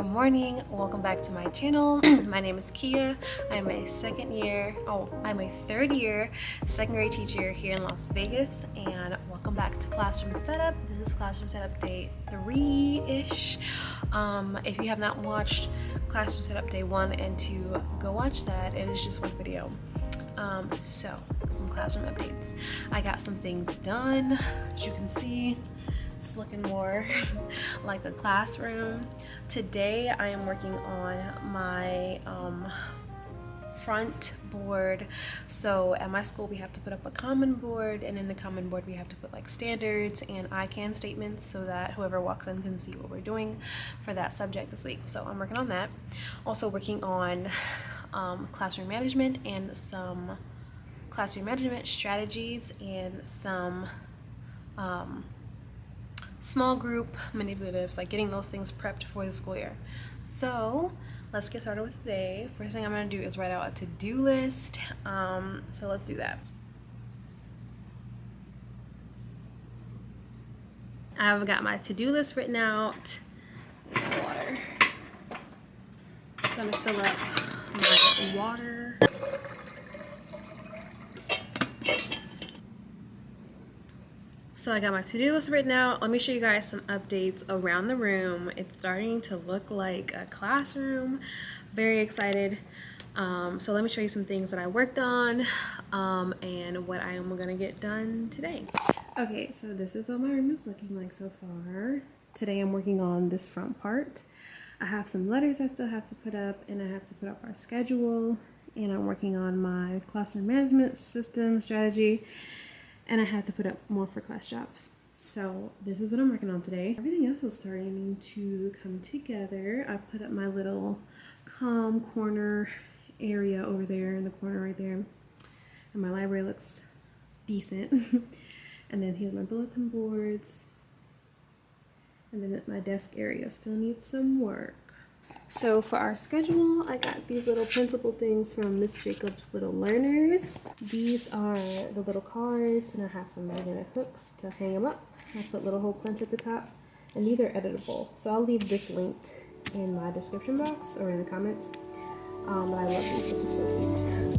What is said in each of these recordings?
Morning, welcome back to my channel. My name is Kia. I'm a third year second grade teacher here in Las Vegas, and welcome back to Classroom Setup. This is Classroom Setup Day 3-ish. If you have not watched Classroom Setup Day 1 and 2, go watch that. It is just one video. So some classroom updates. I got some things done. As you can see, it's looking more like a classroom. Today I am working on my front board. So at my school we have to put up a common board, and in the common board we have to put like standards and I can statements so that whoever walks in can see what we're doing for that subject this week. So I'm working on that. Also working on classroom management and some classroom management strategies and some small group manipulatives, like getting those things prepped for the school year. So let's get started with today. First thing I'm going to do is write out a to-do list. So let's do that. I've got my to-do list written out. My water. I'm going to fill up my water. So I got my to-do list written out. Let me show you guys some updates around the room. It's starting to look like a classroom. Very excited. So let me show you some things that I worked on and what I am gonna get done today. Okay, so this is what my room is looking like so far. Today I'm working on this front part. I have some letters I still have to put up, and I have to put up our schedule, and I'm working on my classroom management system strategy, and I had to put up more for class jobs. So this is what I'm working on today. Everything else is starting to come together. I put up my little calm corner area over there in the corner right there, and my library looks decent. And then here's my bulletin boards, and then my desk area still needs some work. So for our schedule, I got these little printable things from Miss Jacob's Little Learners. These are the little cards, and I have some magnetic hooks to hang them up. I put little hole punch at the top, and these are editable. So I'll leave this link in my description box or in the comments. But I love these, these are so cute.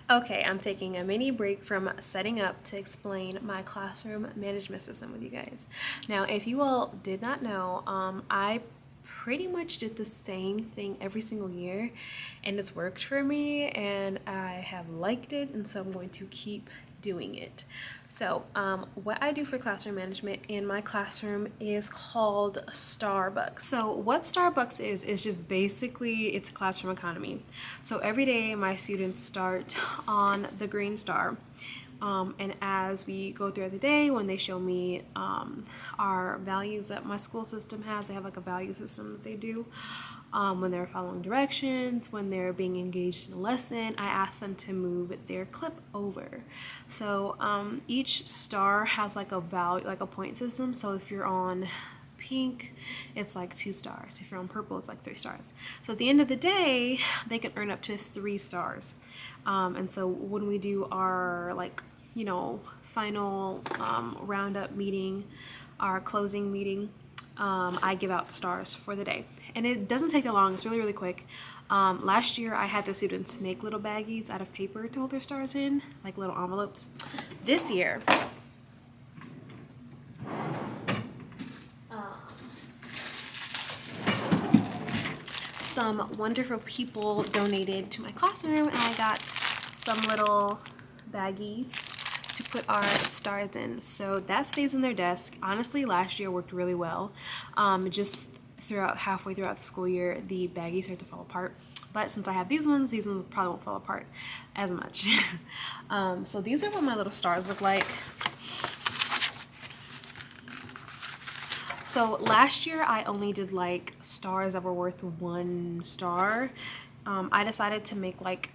Okay, I'm taking a mini break from setting up to explain my classroom management system with you guys. Now, if you all did not know, I pretty much did the same thing every single year, and it's worked for me, and I have liked it, and so I'm going to keep doing it. So what I do for classroom management in my classroom is called Starbucks. So what Starbucks is just basically, it's a classroom economy. So every day my students start on the green star, and as we go throughout the day, when they show me our values that my school system has, they have like a value system that they do. When they're following directions, when they're being engaged in a lesson, I ask them to move their clip over. So each star has like a value, like a point system. So if you're on pink, it's like 2 stars. If you're on purple, it's like 3 stars. So at the end of the day, they can earn up to 3 stars. And so when we do our final roundup meeting, our closing meeting, I give out the stars for the day, and it doesn't take that long. It's really quick. Last year I had the students make little baggies out of paper to hold their stars in, like little envelopes. This year some wonderful people donated to my classroom, and I got some little baggies to put our stars in. So that stays in their desk. Honestly, last year worked really well. Just halfway throughout the school year, the baggies start to fall apart. But since I have these ones probably won't fall apart as much. So these are what my little stars look like. So last year I only did like stars that were worth 1 star. I decided to make like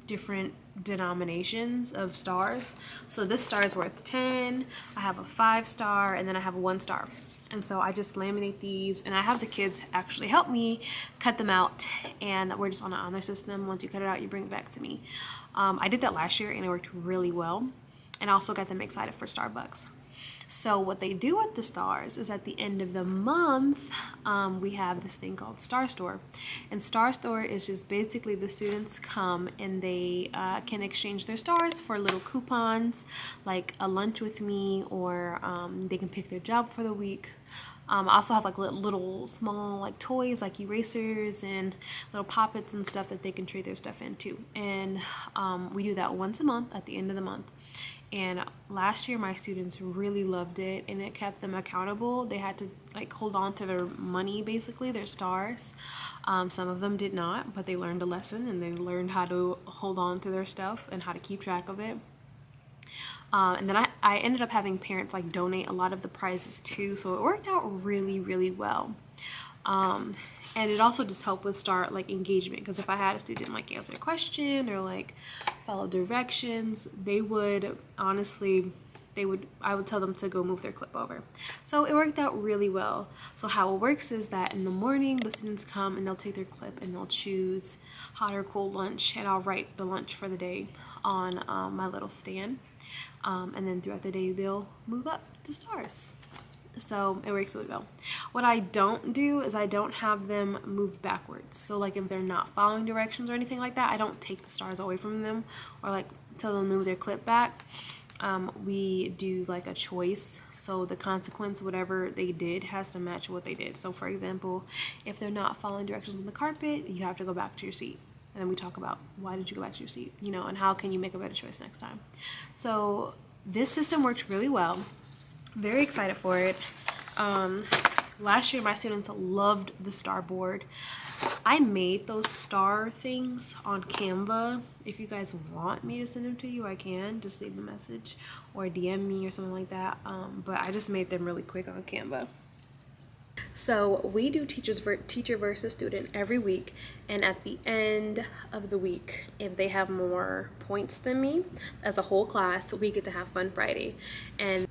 different denominations of stars. So this star is worth 10, I have a 5 star, and then I have a 1 star. And so I just laminate these, and I have the kids actually help me cut them out, and we're just on an honor system. Once you cut it out, you bring it back to me. I did that last year and it worked really well, and I also got them excited for Starbucks. So what they do with the stars is at the end of the month, we have this thing called Star Store. And Star Store is just basically the students come and they can exchange their stars for little coupons, like a lunch with me, or they can pick their job for the week. I also have like little small like toys like erasers and little poppets and stuff that they can trade their stuff into. And we do that once a month at the end of the month. And last year my students really loved it, and it kept them accountable. They had to like hold on to their money, basically their stars. Some of them did not, but they learned a lesson, and they learned how to hold on to their stuff and how to keep track of it. And then I ended up having parents like donate a lot of the prizes too, so it worked out really, really well. And it also just helped with star like engagement, because if I had a student like answer a question or like follow directions, they would honestly, I would tell them to go move their clip over. So it worked out really well. So how it works is that in the morning the students come and they'll take their clip and they'll choose hot or cold lunch, and I'll write the lunch for the day on my little stand. And then throughout the day they'll move up to stars. So it works really well. What I don't do is I don't have them move backwards. So like if they're not following directions or anything like that, I don't take the stars away from them or like tell them to move their clip back. We do like a choice, so the consequence, whatever they did, has to match what they did. So for example, if they're not following directions on the carpet, you have to go back to your seat. And then we talk about why did you go back to your seat, you know, and how can you make a better choice next time. So this system worked really well. Very excited for it. Last year my students loved the star board. I made those star things on Canva. If you guys want me to send them to you, I can. Just leave a message or DM me or something like that. But I just made them really quick on Canva. So we do teacher versus student every week, and at the end of the week, if they have more points than me as a whole class, we get to have Fun Friday. And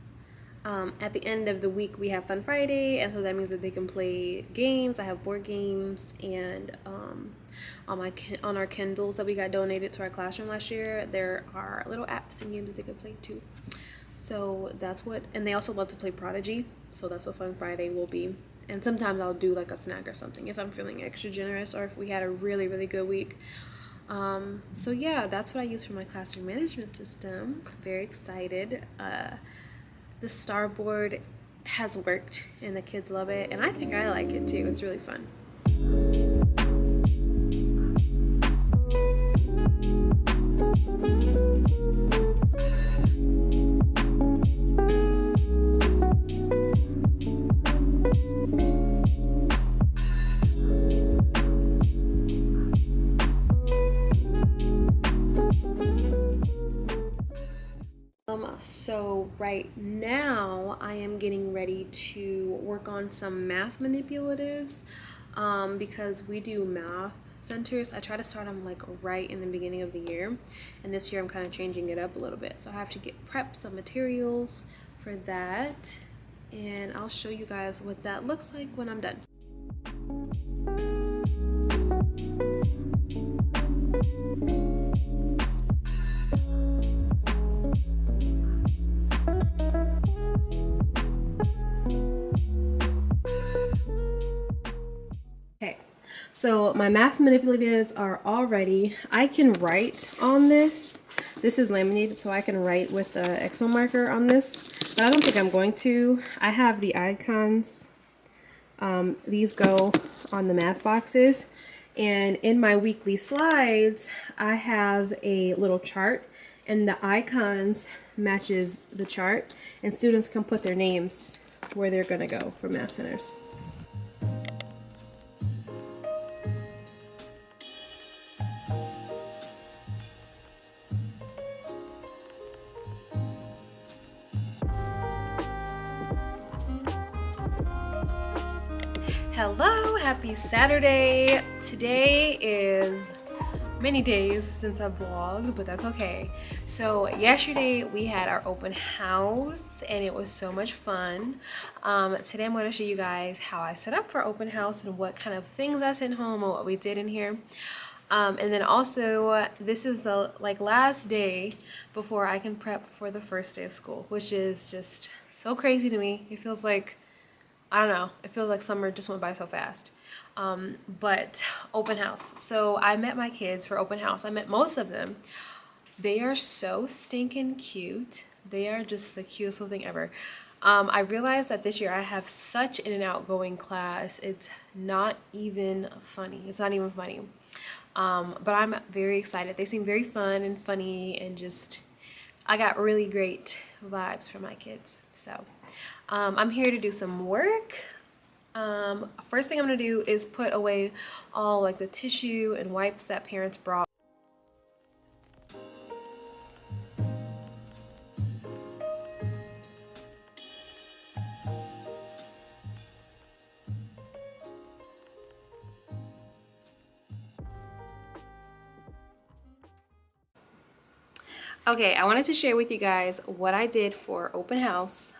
at the end of the week we have Fun Friday, and so that means that they can play games. I have board games, and on our Kindles that we got donated to our classroom last year, there are little apps and games they can play too. So that's what, and they also love to play Prodigy, so that's what Fun Friday will be. And sometimes I'll do like a snack or something if I'm feeling extra generous, or if we had a really, really good week. So yeah, that's what I use for my classroom management system. Very excited. The star board has worked and the kids love it, and I think I like it too. It's really fun. So right now I am getting ready to work on some math manipulatives because we do math centers. I try to start them like right in the beginning of the year, and this year I'm kind of changing it up a little bit. So I have to prep some materials for that, and I'll show you guys what that looks like when I'm done. So my math manipulatives are all ready. I can write on this. This is laminated, so I can write with an Expo marker on this, but I don't think I'm going to. I have the icons. These go on the math boxes, And in my weekly slides, I have a little chart, and the icons matches the chart, and students can put their names where they're gonna go for math centers. Hello, happy Saturday. Today is many days since I vlogged, but that's okay. So yesterday we had our open house and it was so much fun. Today I'm going to show you guys how I set up for open house and what kind of things I sent home and what we did in here. And then also this is the last day before I can prep for the first day of school, which is just so crazy to me. It feels like, I don't know, it feels like summer just went by so fast. But open house. So I met my kids for open house. I met most of them. They are so stinking cute. They are just the cutest little thing ever. I realized that this year I have such an outgoing class. It's not even funny. It's not even funny. But I'm very excited. They seem very fun and funny and just, I got really great vibes from my kids. So I'm here to do some work. First thing I'm gonna do is put away all the tissue and wipes that parents brought. Okay, I wanted to share with you guys what I did for open house.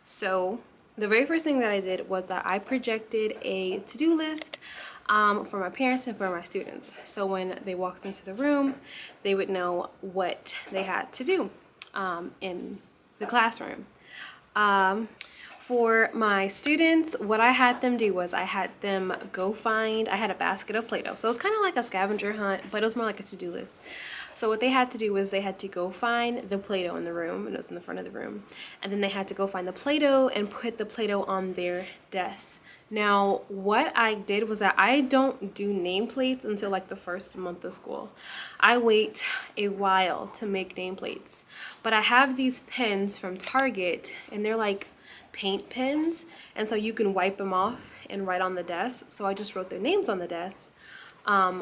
So the very first thing that I did was that I projected a to-do list for my parents and for my students. So when they walked into the room, they would know what they had to do in the classroom. For my students, what I had them do was I had them go find, I had a basket of Play-Doh. So it's kind of like a scavenger hunt, but it was more like a to-do list. So what they had to do was they had to go find the Play-Doh in the room, and it was in the front of the room. And then they had to go find the Play-Doh and put the Play-Doh on their desk. Now, what I did was that I don't do nameplates until the first month of school. I wait a while to make nameplates. But I have these pens from Target, and they're paint pens, and so you can wipe them off and write on the desk. So I just wrote their names on the desk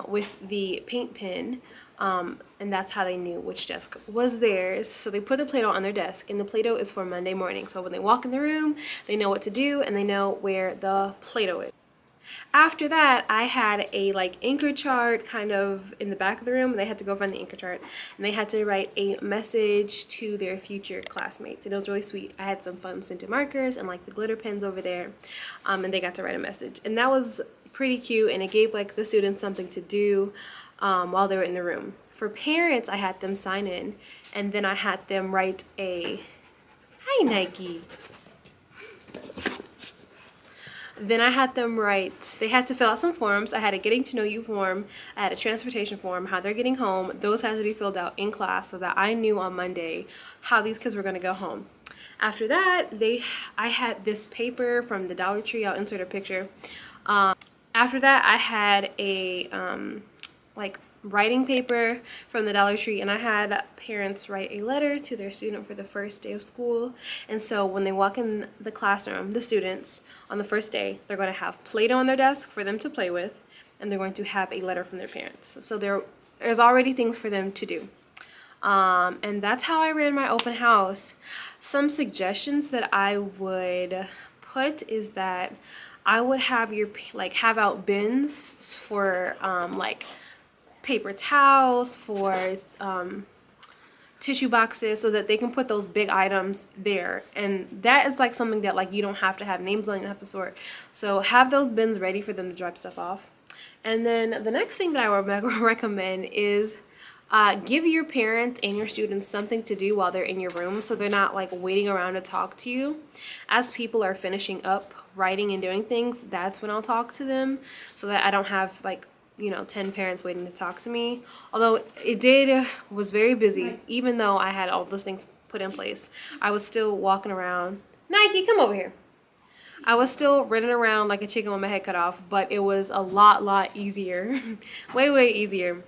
with the paint pen. And that's how they knew which desk was theirs. So they put the Play-Doh on their desk, and the Play-Doh is for Monday morning. So when they walk in the room, they know what to do and they know where the Play-Doh is. After that, I had a anchor chart kind of in the back of the room, and they had to go find the anchor chart, and they had to write a message to their future classmates. And it was really sweet. I had some fun scented markers and the glitter pens over there, and they got to write a message, and that was pretty cute, and it gave the students something to do while they were in the room. For parents, I had them sign in, and then I had them write a, hi Nike. Then I had them write, they had to fill out some forms. I had a getting to know you form, I had a transportation form, how they're getting home. Those had to be filled out in class so that I knew on Monday how these kids were gonna go home. After that, I had this paper from the Dollar Tree. I'll insert a picture. After that, I had a writing paper from the Dollar Tree, and I had parents write a letter to their student for the first day of school. And so when they walk in the classroom, the students, on the first day, they're going to have Play-Doh on their desk for them to play with, and they're going to have a letter from their parents. So there's already things for them to do. And that's how I ran my open house. Some suggestions that I would put is that I would have have out bins for paper towels, for tissue boxes, so that they can put those big items there. And that is something that you don't have to have names on, you don't have to sort. So have those bins ready for them to drop stuff off. And then the next thing that I would recommend is give your parents and your students something to do while they're in your room, so they're not waiting around to talk to you. As people are finishing up writing and doing things, that's when I'll talk to them, so that I don't have 10 parents waiting to talk to me. Although it was very busy, even though I had all those things put in place. I was still walking around. Nike, come over here. I was still running around like a chicken with my head cut off, but it was a lot easier, way easier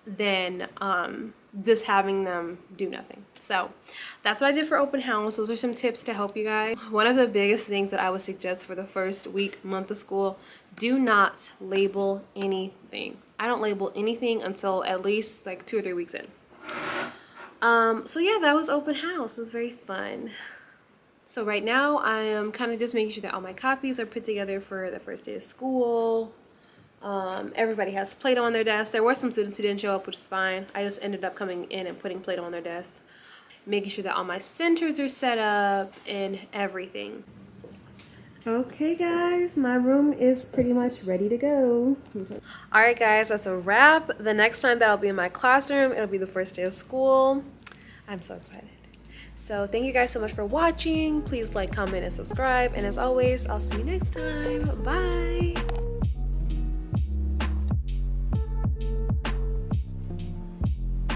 than this having them do nothing. So that's what I did for open house. Those are some tips to help you guys. One of the biggest things that I would suggest for the first week, month of school, do not label anything. I don't label anything until at least like 2 or 3 weeks in. So yeah, that was open house. It was very fun. So right now I am kind of just making sure that all my copies are put together for the first day of school. Everybody has Play-Doh on their desk. There were some students who didn't show up, which is fine. I just ended up coming in and putting Play-Doh on their desk. Making sure that all my centers are set up and everything. Okay guys, my room is pretty much ready to go. Alright guys, that's a wrap. The next time that I'll be in my classroom, it'll be the first day of school. I'm so excited. So thank you guys so much for watching. Please like, comment, and subscribe. And as always, I'll see you next time. Bye.